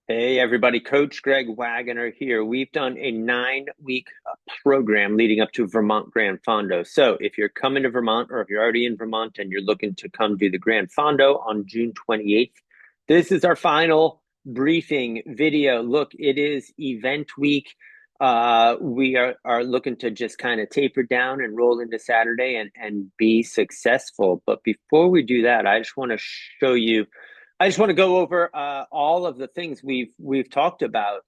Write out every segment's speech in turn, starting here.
Hey everybody, Coach Greg Wagoner here. We've done a 9-week program leading up to Vermont Gran Fondo. So if you're coming to Vermont or if you're already in Vermont and you're looking to come do the Gran Fondo on June 28th, this is our final briefing video. Look, it is event week. We are looking to just kind of taper down and roll into Saturday and be successful. But before we do that, I just want to show you I just want to go over all of the things we've talked about.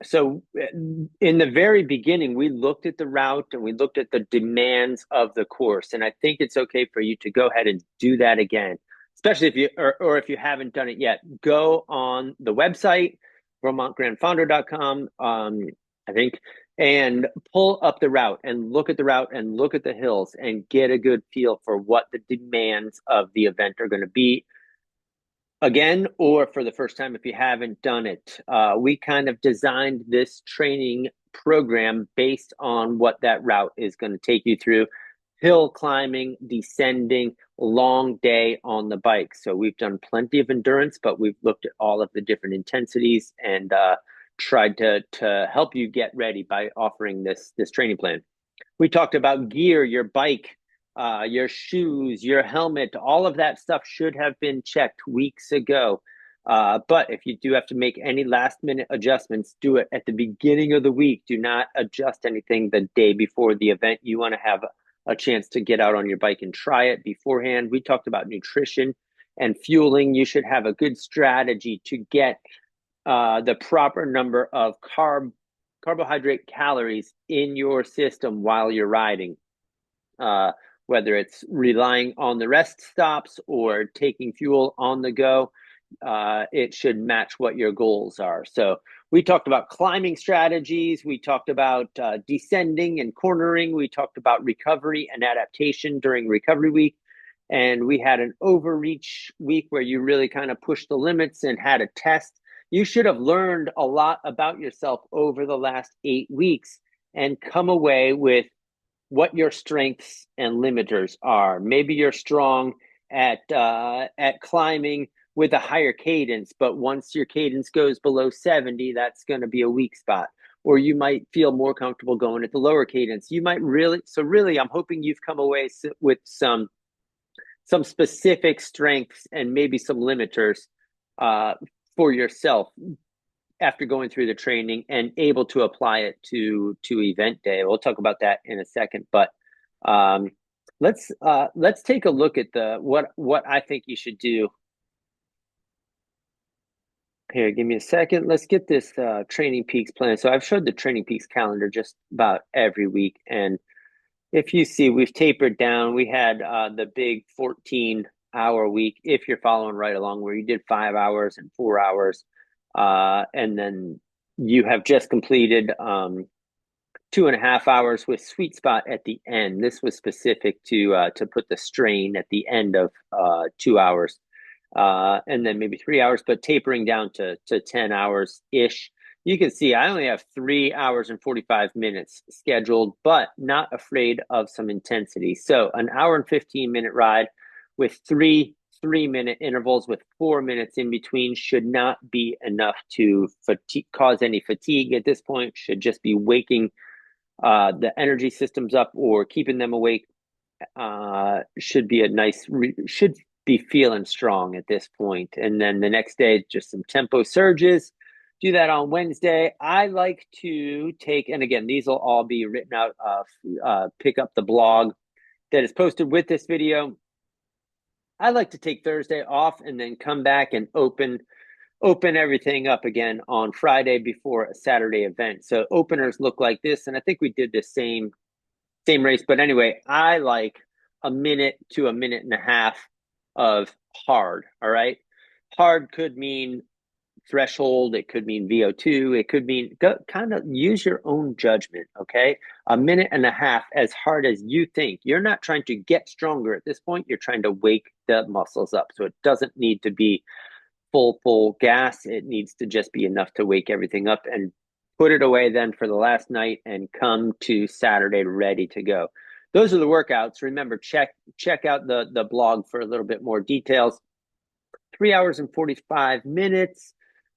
So in the very beginning, we looked at the route and we looked at the demands of the course, and I think it's okay for you to go ahead and do that again, especially if you or if you haven't done it yet. Go on the website vermontgrandfondo.com, I think, and pull up the route and look at the route and look at the hills and get a good feel for what the demands of the event are going to be again, or for the first time if you haven't done it. We kind of designed this training program based on what that route is going to take you through: hill climbing, descending, long day on the bike. So we've done plenty of endurance, but we've looked at all of the different intensities and tried to help you get ready by offering this training plan. We talked about gear, your bike, your shoes, your helmet. All of that stuff should have been checked weeks ago. But if you do have to make any last minute adjustments, do it at the beginning of the week. Do not adjust anything the day before the event. You want to have a chance to get out on your bike and try it beforehand. We talked about nutrition and fueling. You should have a good strategy to get the proper number of carbohydrate calories in your system while you're riding, whether it's relying on the rest stops or taking fuel on the go. It should match what your goals are. So we talked about climbing strategies. We talked about descending and cornering. We talked about recovery and adaptation during recovery week. And we had an overreach week where you really kind of pushed the limits and had a test. You should have learned a lot about yourself over the last 8 weeks and come away with what your strengths and limiters are. Maybe you're strong at climbing with a higher cadence, but once your cadence goes below 70, that's going to be a weak spot. Or you might feel more comfortable going at the lower cadence. You might really, I'm hoping you've come away with some specific strengths and maybe some limiters for yourself after going through the training and able to apply it to event day. We'll talk about that in a second, but let's take a look at the what I think you should do. Here, give me a second. Let's get this Training Peaks plan. So I've showed the Training Peaks calendar just about every week, and if you see, we've tapered down. We had the big 14-hour week, if you're following right along, where you did 5 hours and 4 hours. And then you have just completed 2.5 hours with sweet spot at the end. This was specific to put the strain at the end of 2 hours. And then maybe 3 hours, but tapering down to 10 hours ish. You can see I only have 3 hours and 45 minutes scheduled, but not afraid of some intensity. So an hour and 15-minute ride with three-minute intervals with 4 minutes in between should not be enough to cause any fatigue at this point. Should just be waking the energy systems up or keeping them awake. Should be feeling strong at this point. And then the next day, just some tempo surges. Do that on Wednesday. I like to take, and again, these will all be written out. Pick up the blog that is posted with this video. I like to take Thursday off and then come back and open everything up again on Friday before a Saturday event. So openers look like this, and I think we did the same race. But anyway, I like a minute to a minute and a half of hard. All right, hard could mean threshold, it could mean VO2, it could mean kind of use your own judgment. Okay, a minute and a half, as hard as you think. You're not trying to get stronger at this point, you're trying to wake the muscles up. So it doesn't need to be full gas. It needs to just be enough to wake everything up and put it away then for the last night and come to Saturday ready to go. Those are the workouts. Remember, check out the blog for a little bit more details. 3 hours and 45 minutes.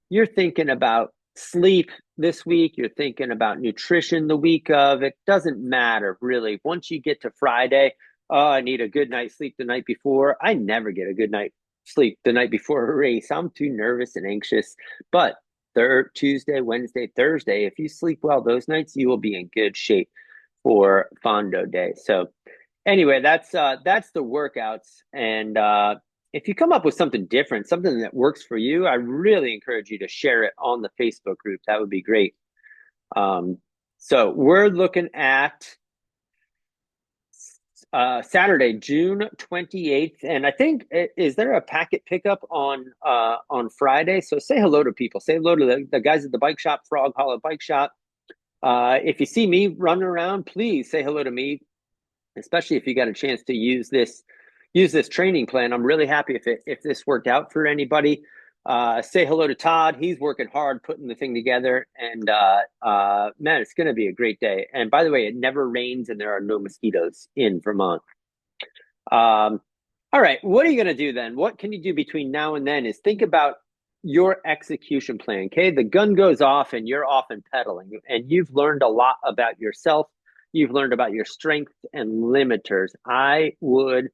you're thinking about sleep this week, you're thinking about nutrition the week of, it doesn't matter really. Once you get to Friday, oh, I need a good night's sleep the night before. I never get a good night's sleep the night before a race. I'm too nervous and anxious. But Tuesday, Wednesday, Thursday, if you sleep well those nights, you will be in good shape for Fondo Day. So anyway, that's the workouts. And if you come up with something different, something that works for you, I really encourage you to share it on the Facebook group. That would be great. So we're looking at Saturday, June 28th, and I think is there a packet pickup on Friday? So say hello to people. Say hello to the guys at the bike shop, Frog Hollow Bike Shop. If you see me running around, please say hello to me, especially if you got a chance to use this training plan. I'm really happy if this worked out for anybody. Say hello to Todd. He's working hard putting the thing together, and man, it's going to be a great day. And by the way, it never rains and there are no mosquitoes in Vermont. All right, what are you going to do then? What can you do between now and then is think about your execution plan. Okay, the gun goes off and you're off and pedaling, and you've learned a lot about yourself. You've learned about your strengths and limiters. I would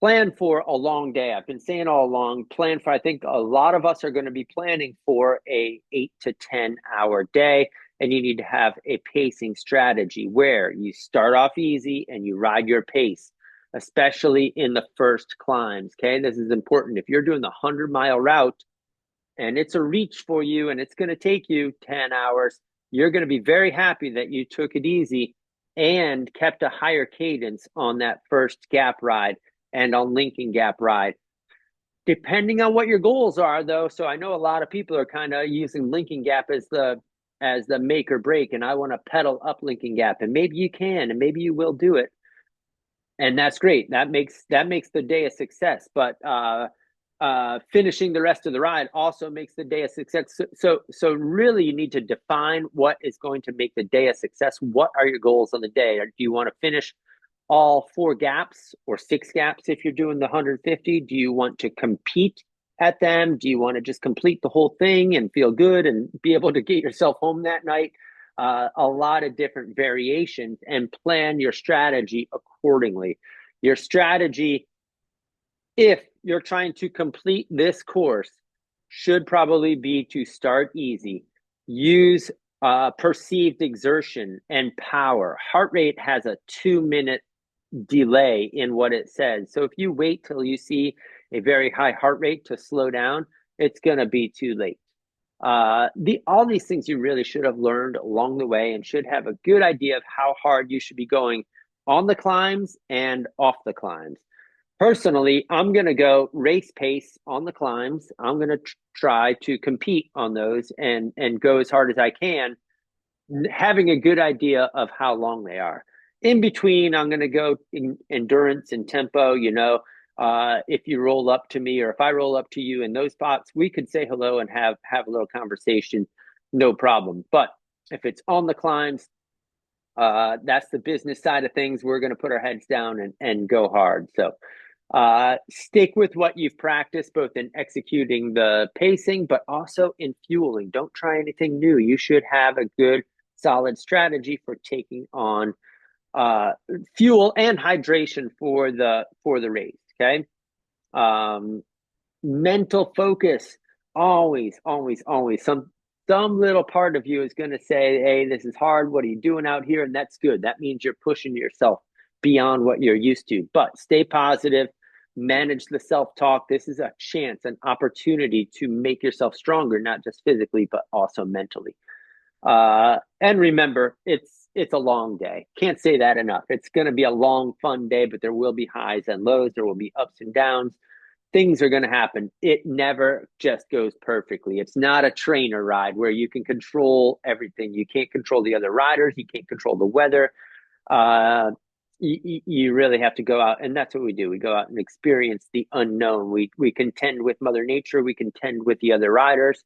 plan for a long day. I've been saying all along, plan for, I think a lot of us are going to be planning for a 8 to 10 hour day. And you need to have a pacing strategy where you start off easy and you ride your pace, especially in the first climbs. Okay, this is important. If you're doing the 100-mile route and it's a reach for you and it's going to take you 10 hours, you're going to be very happy that you took it easy and kept a higher cadence on that first gap ride and on Lincoln Gap ride. Depending on what your goals are, though, so I know a lot of people are kind of using Lincoln Gap as the make or break, and I want to pedal up Lincoln Gap, and maybe you can, and maybe you will do it, and that's great. That makes the day a success. But finishing the rest of the ride also makes the day a success. So really, you need to define what is going to make the day a success. What are your goals on the day? Do you want to finish all 4 gaps or 6 gaps if you're doing the 150? Do you want to compete at them? Do you want to just complete the whole thing and feel good and be able to get yourself home that night? A lot of different variations, and plan your strategy accordingly. Your strategy, if you're trying to complete this course, should probably be to start easy. Use perceived exertion and power. Heart rate has a 2-minute delay in what it says. So if you wait till you see a very high heart rate to slow down, it's going to be too late. All these things you really should have learned along the way and should have a good idea of how hard you should be going on the climbs and off the climbs. Personally, I'm going to go race pace on the climbs. I'm going to try to compete on those and go as hard as I can, having a good idea of how long they are. In between, I'm going to go in endurance and tempo. If you roll up to me or if I roll up to you in those spots, we could say hello and have a little conversation, no problem. But if it's on the climbs, that's the business side of things. We're going to put our heads down and go hard. So stick with what you've practiced, both in executing the pacing, but also in fueling. Don't try anything new. You should have a good, solid strategy for taking on fuel and hydration for the race. Okay. Mental focus, always some little part of you is going to say, hey, this is hard, what are you doing out here? And that's good. That means you're pushing yourself beyond what you're used to. But stay positive, manage the self-talk. This is a chance, an opportunity to make yourself stronger, not just physically but also mentally. And remember, it's a long day. Can't say that enough. It's going to be a long, fun day, but there will be highs and lows. There will be ups and downs. Things are going to happen. It never just goes perfectly. It's not a trainer ride where you can control everything. You can't control the other riders. You can't control the weather. You really have to go out, and that's what we do. We go out and experience the unknown. We contend with Mother Nature. We contend with the other riders.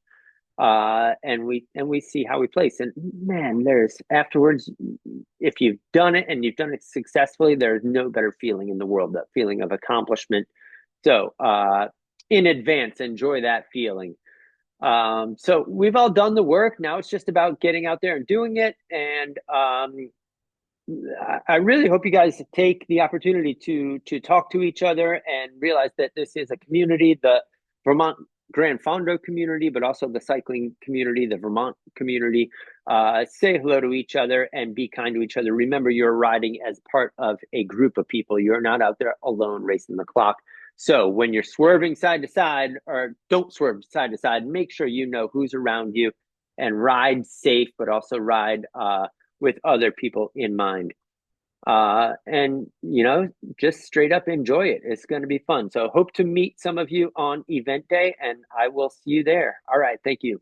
And we see how we place. And man, there's afterwards, if you've done it and you've done it successfully, there's no better feeling in the world, that feeling of accomplishment. So in advance, enjoy that feeling. So we've all done the work. Now it's just about getting out there and doing it. And I really hope you guys take the opportunity to talk to each other and realize that this is a community, the Vermont Gran Fondo community, but also the cycling community, the Vermont community. Say hello to each other and be kind to each other. Remember, you're riding as part of a group of people. You're not out there alone racing the clock. So when you're swerving side to side, or don't swerve side to side, make sure you know who's around you and ride safe, but also ride with other people in mind. And, just straight up enjoy it. It's going to be fun. So hope to meet some of you on event day, and I will see you there. All right. Thank you.